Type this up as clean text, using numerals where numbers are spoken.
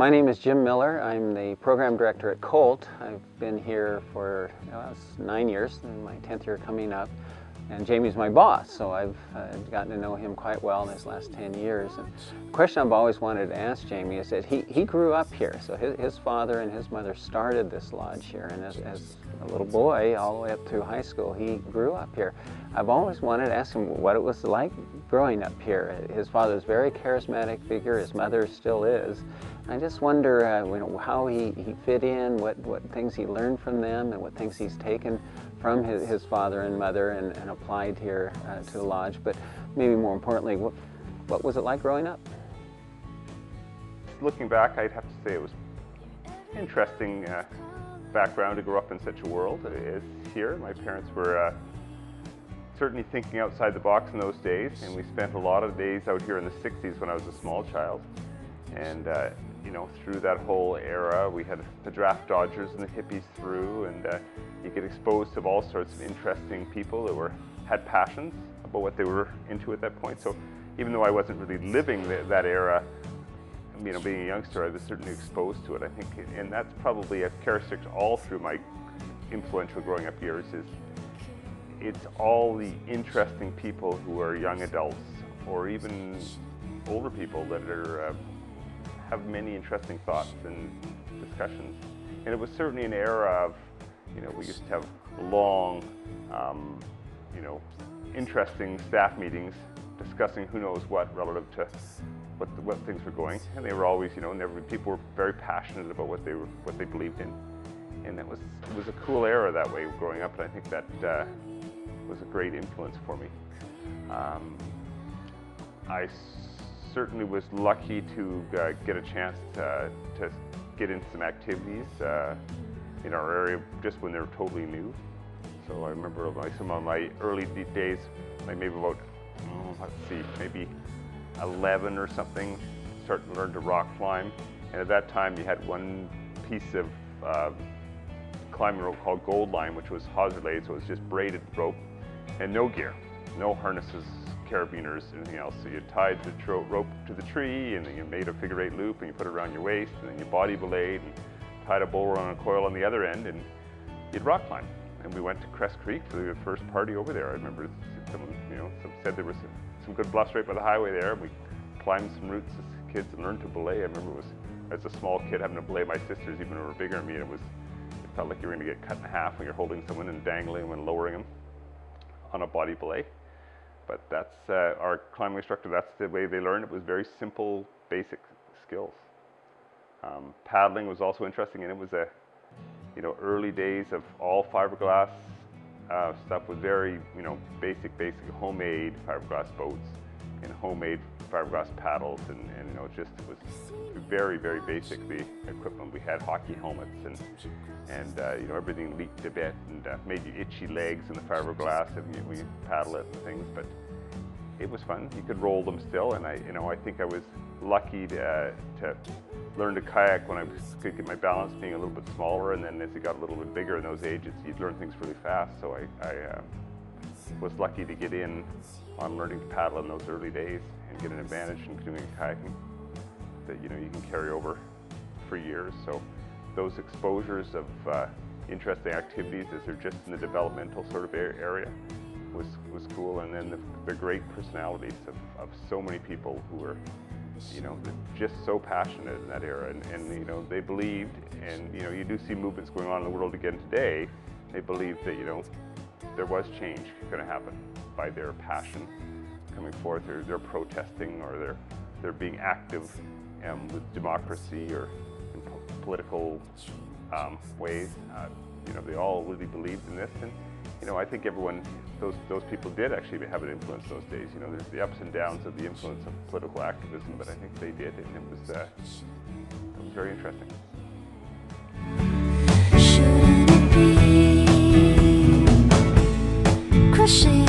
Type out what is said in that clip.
My name is Jim Miller. I'm the program director at COLT. I've been here for 9 years, and my 10th year coming up. And Jamie's my boss, so I've gotten to know him quite well in his last 10 years. And the question I've always wanted to ask Jamie is that he grew up here. So his father and his mother started this lodge here, and as a little boy, all the way up through high school, he grew up here. I've always wanted to ask him what it was like growing up here. His father was a very charismatic figure, his mother still is. I just wonder how he fit in, what things he learned from them, and what things he's taken from his father and mother and applied here to the lodge. But maybe more importantly, what was it like growing up? Looking back, I'd have to say it was an interesting background to grow up in such a world as here. My parents were certainly thinking outside the box in those days, and we spent a lot of days out here in the 60s when I was a small child. And you know, through that whole era, we had the draft dodgers and the hippies through, and you get exposed to all sorts of interesting people that had passions about what they were into at that point. So even though I wasn't really living that era, you know, being a youngster, I was certainly exposed to it, I think. And that's probably a characteristic all through my influential growing up years, is it's all the interesting people who are young adults or even older people that are have many interesting thoughts and discussions. And it was certainly an era of, you know, we used to have long, you know, interesting staff meetings discussing who knows what relative to what things were going. And they were always, you know, people were very passionate about what they believed in. And it was a cool era that way growing up, and I think that was a great influence for me. I certainly was lucky to get a chance to get into some activities in our area just when they were totally new. So I remember some of my early days, like maybe about, let's see, maybe 11 or something, started to learn to rock climb. And at that time you had one piece of climbing rope called gold line, which was hawser laid, so it was just braided rope and no gear, no harnesses, carabiners, anything else. So you tied the rope to the tree, and then you made a figure-8 loop, and you put it around your waist, and then you body belayed and tied a bowl on a coil on the other end, and you'd rock climb. And we went to Crest Creek for the first party over there. I remember someone, you know, said there was some good bluffs right by the highway there, and we climbed some routes as kids and learned to belay. I remember as a small kid having to belay my sisters, even though they were bigger than me, it felt like you were going to get cut in half when you're holding someone and dangling them and lowering them on a body belay. But that's our climbing instructor, that's the way they learned. It was very simple, basic skills. Paddling was also interesting, and it was you know, early days of all fiberglass stuff with very, you know, basic homemade fiberglass boats and homemade fiberglass paddles, and you know, it was very, very basic, the equipment. We had hockey helmets and you know, everything leaked a bit and made you itchy legs in the fiberglass when you paddle it and things, but it was fun. You could roll them still, and I think I was lucky to learn to kayak when I could get my balance being a little bit smaller, and then as it got a little bit bigger in those ages, you'd learn things really fast. So I was lucky to get in on learning to paddle in those early days and get an advantage in doing kayaking that, you know, you can carry over for years. So those exposures of interesting activities as they're just in the developmental sort of area was cool. And then the great personalities of so many people who were, you know, just so passionate in that era, and you know, they believed, and you know, you do see movements going on in the world again today. They believed that, you know, there was change going to happen by their passion coming forth. They're protesting, or they're being active with democracy or in political ways. You know, they all really believed in this, and you know, I think those people did actually have an influence those days. You know, there's the ups and downs of the influence of political activism, but I think they did, and it was very interesting. Shouldn't it be crushing?